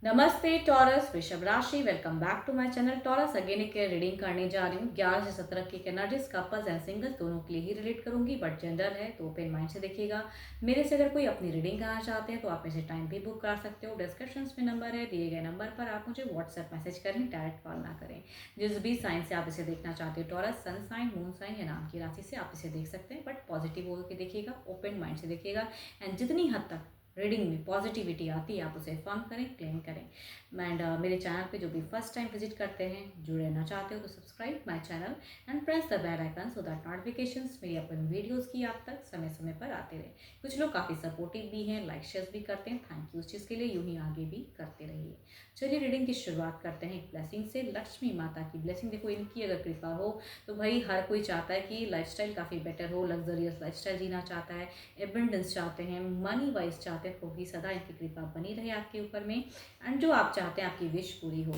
नमस्ते टॉरस, वृषभ राशि। Welcome back to my channel Taurus. Again एक रीडिंग करने जा रही हूँ 11 से 17 की एनर्जीज कपल्स एंड सिंगल्स दोनों के लिए ही रिलेट करूंगी, बट जेंडर है तो ओपन माइंड से देखिएगा। मेरे से अगर कोई अपनी रीडिंग कराना चाहते हैं तो आप मेरे से टाइम भी बुक कर सकते हो। डिस्क्रिप्शन में नंबर है, दिए गए नंबर पर आप मुझे व्हाट्सएप मैसेज करें, डायरेक्ट कॉल ना करें। जिस भी साइन से आप इसे देखना चाहते हो, Taurus, sun sign, moon sign या नाम की राशि से आप इसे देख सकते हैं, बट पॉजिटिव होकर देखिएगा, ओपन माइंड से देखिएगा। एंड जितनी हद तक रीडिंग में पॉजिटिविटी आती है आप उसे फर्म करें, क्लेम करें। एंड मेरे चैनल पे जो भी फर्स्ट टाइम विजिट करते हैं, जुड़े रहना चाहते हो तो subscribe my channel and press the bell icon so that notifications मेरी अपन वीडियोस की आप तक समय समय पर आते रहे। कुछ लोग काफ़ी सपोर्टिव भी हैं, लाइक शेयर भी करते हैं, थैंक यू उस चीज़ के लिए। यूं ही आगे भी करते रहिए। चलिए रीडिंग की शुरुआत करते हैं एक ब्लेसिंग से। लक्ष्मी माता की ब्लेसिंग, देखो इनकी अगर कृपा हो तो भाई हर कोई चाहता है कि लाइफस्टाइल काफ़ी बेटर हो, लग्जरियस लाइफस्टाइल जीना चाहता है, एबंडेंस चाहते हैं, मनी वाइज चाहते हैं, तो भी सदा इनकी कृपा बनी रहे आपके ऊपर में। एंड जो आप चाहते हैं आपकी विश पूरी हो।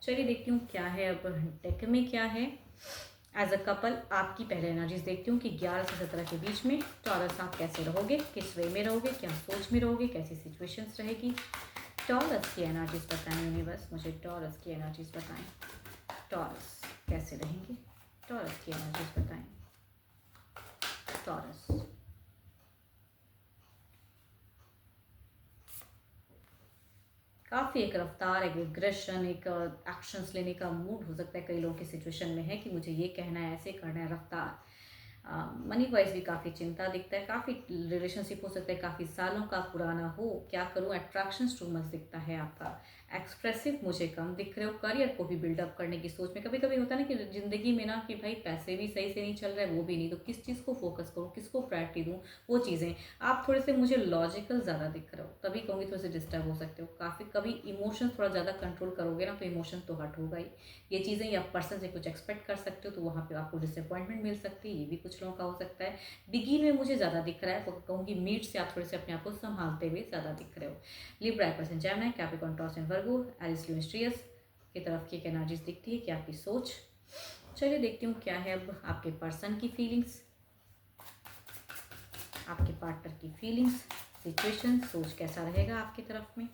चलिए देखती हूँ क्या है अब डेक में क्या है। एज अ कपल आपकी पहले एनर्जीज देखती हूँ कि 11 से 17 के बीच में टॉरस आप कैसे रहोगे, किस वे में रहोगे, क्या सोच में रहोगे, कैसी सिचुएशंस रहेगी। टॉरस की एनर्जीज बताएं यूनिवर्स, मुझे टॉरस की एनर्जीज बताएं। टॉरस कैसे रहेंगे, टॉरस की एनर्जीज बताएं। टॉरस काफ़ी एक रफ्तार, एक एग्रेशन, एक एक्शंस लेने का मूड हो सकता है कई लोगों की सिचुएशन में है कि मुझे ये कहना है, ऐसे करना है, रफ्तार। मनी वाइज भी काफ़ी चिंता दिखता है, काफ़ी रिलेशनशिप हो सकता है काफ़ी सालों का पुराना हो, क्या करूँ, अट्रैक्शंस टू मच दिखता है आपका। एक्सप्रेसिव मुझे कम दिख रहे हो, करियर को भी बिल्डअप करने की सोच में। कभी कभी होता है ना कि ज़िंदगी में ना कि भाई पैसे भी सही से नहीं चल रहे, वो भी नहीं, तो किस चीज़ को फोकस करूँ, किसको प्रायोरिटी दूँ, वो चीज़ें। आप थोड़े से मुझे लॉजिकल ज़्यादा दिख रहे हो, तभी कहूँगी थोड़े से डिस्टर्ब हो सकते हो काफ़ी। कभी इमोशन थोड़ा ज़्यादा कंट्रोल करोगे ना तो इमोशन तो हट होगा ही। ये चीज़ें या पर्सन से कुछ एक्सपेक्ट कर सकते हो तो वहाँ पे आपको डिसअपॉइंटमेंट मिल सकती है, ये भी कुछ लोगों का हो सकता है। बिगिन में मुझे ज़्यादा दिख रहा है, तो कहूँगी मीट से आप थोड़े से अपने आप को संभालते हुए ज़्यादा दिख रहे हो। Libra person Gemini, Capricorn, Taurus and Virgo, Aries, Leo, स्ट्रियस की तरफ की एक एनर्जीज दिखती है कि आपकी सोच। चलिए देखती हूँ क्या है अब आपके पर्सन की फीलिंग्स, आपके पार्टनर की फीलिंग्स, सिचुएशन, सोच कैसा रहेगा आपकी तरफ में।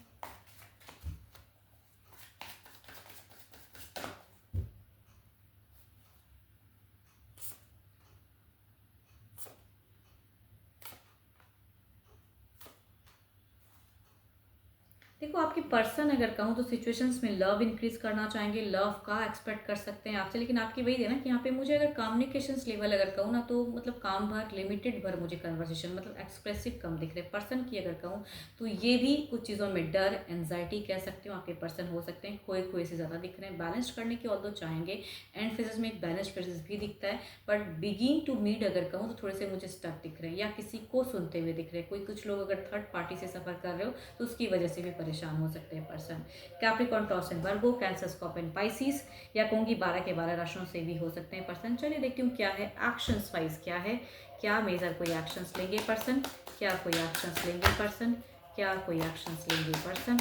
देखो आपकी पर्सन अगर कहूँ तो सिचुएशंस में लव इंक्रीज करना चाहेंगे, लव का एक्सपेक्ट कर सकते हैं आपसे, लेकिन आपकी वही है ना कि यहाँ पे मुझे अगर कम्युनिकेशंस लेवल अगर कहूँ ना तो मतलब काम भर, लिमिटेड भर मुझे कन्वर्सेशन, मतलब एक्सप्रेसिव कम दिख रहे। पर्सन की अगर कहूँ तो ये भी कुछ चीज़ों में डर, एंजाइटी कह सकती हूँ आपके पर्सन हो सकते हैं, खोए खोए से ज़्यादा दिख रहे हैं। बैलेंस करने की ऑल्दो चाहेंगे, एंड फेजेस में एक बैलेंस फेजेस भी दिखता है, बट बिगिन टू मीट अगर कहूँ तो थोड़े से मुझे स्टक दिख रहे हैं या किसी को सुनते हुए दिख रहे हैं। कोई कुछ लोग अगर थर्ड पार्टी से सफ़र कर रहे हो तो उसकी वजह से भी परेशान हो सकते हैं person. Capricorn, Taurus and Virgo, cancer, Scorpio, Pisces या कहूँगी 12 के 12 राशियों से भी हो सकते हैं पर्सन। चलिए देखती हूँ क्या है एक्शंस वाइज क्या है, क्या मेजर कोई एक्शंस लेंगे पर्सन, क्या कोई एक्शंस लेंगे पर्सन, क्या कोई एक्शंस लेंगे पर्सन।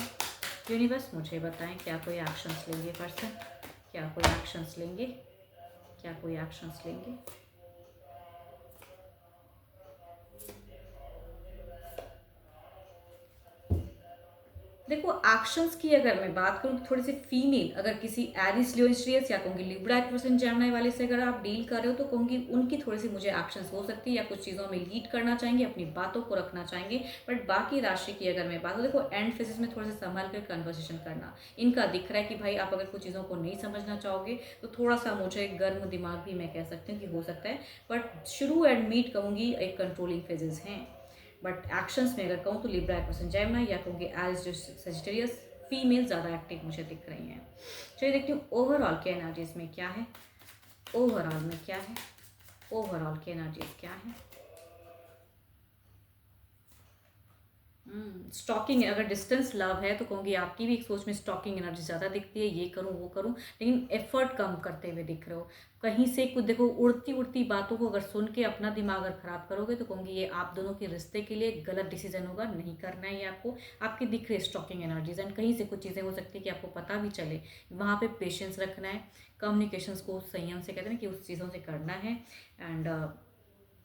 यूनिवर्स मुझे बताएं क्या कोई एक्शंस लेंगे पर्सन, क्या कोई एक्शंस लेंगे, क्या कोई एक्शंस लेंगे। देखो एक्शंस की अगर मैं बात करूँ थोड़ी सी फीमेल, अगर किसी एरिस, लियो, स्ट्रियस या कहूँगी लिब्रा पर्सन जेमिनी वाले से अगर आप डील कर रहे हो तो कहूँगी उनकी थोड़ी सी मुझे एक्शंस हो सकती है, या कुछ चीज़ों में लीड करना चाहेंगे, अपनी बातों को रखना चाहेंगे। बट बाकी राशि की अगर मैं बात करूँ, देखो एंड फेजेस में थोड़ा सा संभाल कर कन्वर्सेशन करना इनका दिख रहा है कि भाई आप अगर कुछ चीज़ों को नहीं समझना चाहोगे तो थोड़ा सा मुझे गर्म दिमाग भी मैं कह सकती हूँ कि हो सकता है, बट शुरू एंड मीट कहूँगी एक कंट्रोलिंग फेजेस हैं। बट एक्शंस में अगर कहूँ तो लिब्रा पर्सन जेमिनी या कहूँगी एज सजिटेरियस फीमेल ज़्यादा एक्टिव मुझे दिख रही हैं। चलिए देखती हूँ ओवरऑल के एनर्जीज में क्या है, ओवरऑल में क्या है, ओवरऑल के एनर्जीज क्या है। स्टॉकिंग, अगर डिस्टेंस लव है तो कहूँगी आपकी भी एक सोच में स्टॉकिंग एनर्जी ज़्यादा दिखती है, ये करूँ वो करूँ, लेकिन एफर्ट कम करते हुए दिख रहे हो। कहीं से कुछ देखो उड़ती उड़ती बातों को अगर सुन के अपना दिमाग अगर खराब करोगे तो कहूँगी ये आप दोनों के रिश्ते के लिए गलत डिसीजन होगा, नहीं करना है ये आपको। आपकी दिख रही है स्टॉकिंग एनर्जीज, एंड कहीं से कुछ चीज़ें हो सकती है कि आपको पता भी चले, वहाँ पे पेशेंस रखना है, कम्युनिकेशंस को संयम से कहते हैं कि उस चीज़ों से करना है। एंड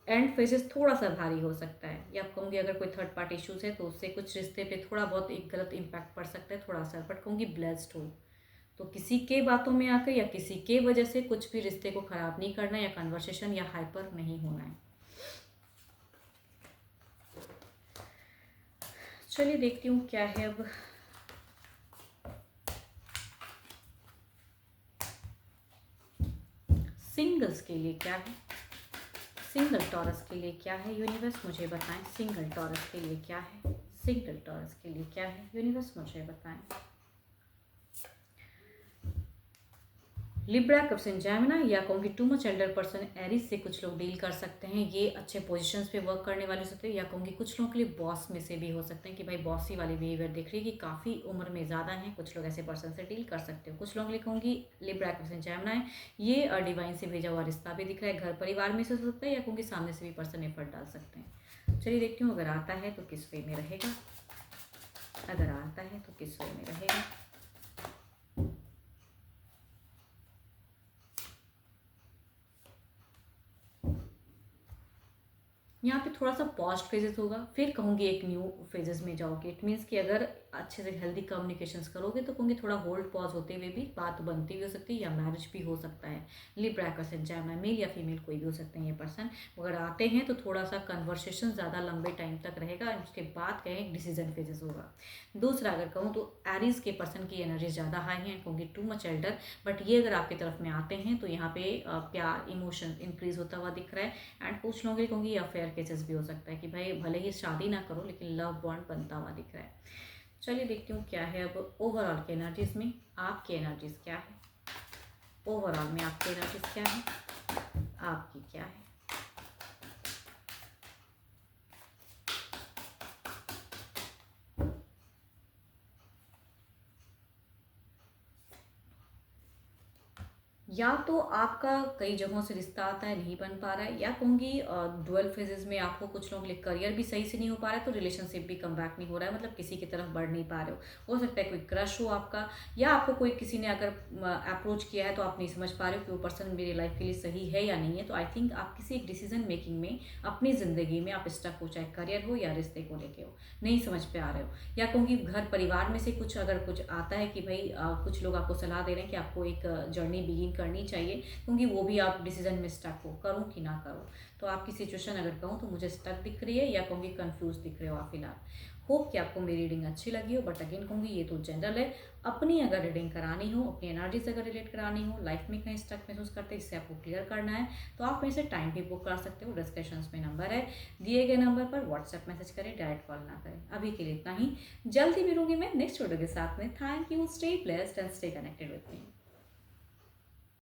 एंड फेजेस थोड़ा सा भारी हो सकता है, या कहूँगी अगर कोई थर्ड पार्टी इश्यूज है तो उससे कुछ रिश्ते पे थोड़ा बहुत एक गलत इम्पैक्ट पड़ सकता है थोड़ा सा, बट कहूँगी ब्लेस्ड हो। तो किसी के बातों में आकर या किसी के वजह से कुछ भी रिश्ते को ख़राब नहीं करना, या कन्वर्सेशन या हाइपर नहीं होना है। चलिए देखती हूँ क्या है अब। सिंगल्स के लिए क्या है, सिंगल टॉरस के लिए क्या है यूनिवर्स मुझे बताएं। सिंगल टॉरस के लिए क्या है, सिंगल टॉरस के लिए क्या है यूनिवर्स मुझे बताएं। लिब्रा कैप्टन जेमिनी, या कहूँगी too much elder person Aries से कुछ लोग डील कर सकते हैं। ये अच्छे पोजीशंस पे वर्क करने वाले हो सकते हैं, या कहूँगी कुछ लोगों के लिए बॉस में से भी हो सकते हैं कि भाई बॉसी वाली बिहेवियर दिख रही है कि काफ़ी उम्र में ज़्यादा हैं, कुछ लोग ऐसे पर्सन से डील कर सकते हो। कुछ लोगों के लिए कहूँगी लिब्रा कैप्टन जेमिनी, ये डिवाइन से भेजा हुआ रिश्ता भी दिख रहा है, घर परिवार में से हो सकता है, या कहूँगी सामने से भी पर्सन एफर्ट डाल सकते हैं। चलिए देखती हूँ अगर आता है तो किस वे में रहेगा, अगर आता है तो किस वे में रहेगा। यहाँ पे थोड़ा सा पॉज फेजेस होगा, फिर कहूँगी एक न्यू फेजेस में जाओगे। इट मीन्स कि अगर अच्छे से हेल्दी कम्युनिकेशंस करोगे तो कहूँगी थोड़ा होल्ड पॉज होते हुए भी बात बनती भी हो सकती है, या मैरिज भी हो सकता है। लिब्रा पर्सन चाहे मेल या फीमेल कोई भी हो सकते हैं ये पर्सन। अगर आते हैं तो थोड़ा सा कन्वर्सेशन ज़्यादा लंबे टाइम तक रहेगा, उसके बाद कहें एक डिसीजन फेजेस होगा। दूसरा अगर कहूँ तो एरीज के पर्सन की एनर्जी ज़्यादा हाई है, कहूँगी टू मच एल्डर, बट ये अगर आपकी तरफ में आते हैं तो यहाँ पे प्यार इमोशन इंक्रीज होता हुआ दिख रहा है। एंड कुछ लोगों के कहूँगी अफेयर केसेस भी हो सकता है कि भाई भले ही शादी ना करो लेकिन लव बॉन्ड बनता हुआ दिख रहा है। चलिए देखती हूँ क्या है अब ओवरऑल की एनर्जीज में, आपकी एनर्जीज क्या है, ओवरऑल में आपकी एनर्जीज क्या है, आपकी क्या है। या तो आपका कई जगहों से रिश्ता आता है नहीं बन पा रहा है, या कहूँगी डुअल फेजेस में आपको कुछ लोगों के लिए करियर भी सही से नहीं हो पा रहा है, तो रिलेशनशिप भी कम बैक नहीं हो रहा है, मतलब किसी की तरफ बढ़ नहीं पा रहे हो सकता है कोई क्रश हो आपका, या आपको कोई किसी ने अगर अप्रोच किया है तो आप नहीं समझ पा रहे हो कि वो पर्सन मेरी लाइफ के लिए सही है या नहीं है। तो आई थिंक आप किसी एक डिसीजन मेकिंग में अपनी ज़िंदगी में आप स्टक हो, चाहे करियर हो या रिश्ते को लेके हो, नहीं समझ पे आ रहे हो, या कहूँगी घर परिवार में से कुछ अगर कुछ आता है कि भाई कुछ लोग आपको सलाह दे रहे हैं कि आपको एक जर्नी बिगिन करनी चाहिए, क्योंकि वो भी आप डिसीजन में स्टक हो, करूँ कि ना करूँ। तो आपकी सिचुएशन अगर कहूँ तो मुझे स्टक दिख रही है, या कहूँगी कंफ्यूज दिख रहे हो आप फिलहाल। होप कि आपको मेरी रीडिंग अच्छी लगी हो, बट अगेन कहूँगी ये तो जनरल है। अपनी अगर रीडिंग करानी हो, अपनी एनर्जी से अगर रिलेट करानी हो, लाइफ में कहीं स्टक महसूस करते हैं जिससे आपको क्लियर करना है, तो आप मेरे से टाइम भी बुक कर सकते हो। डिस्क्रिप्शन में नंबर है, दिए गए नंबर पर व्हाट्सएप मैसेज करें, डायरेक्ट कॉल ना करें। अभी के लिए इतना ही, जल्दी मिलूंगी मैं नेक्स्ट वीडियो के साथ में। Thank you, stay blessed and stay connected with me.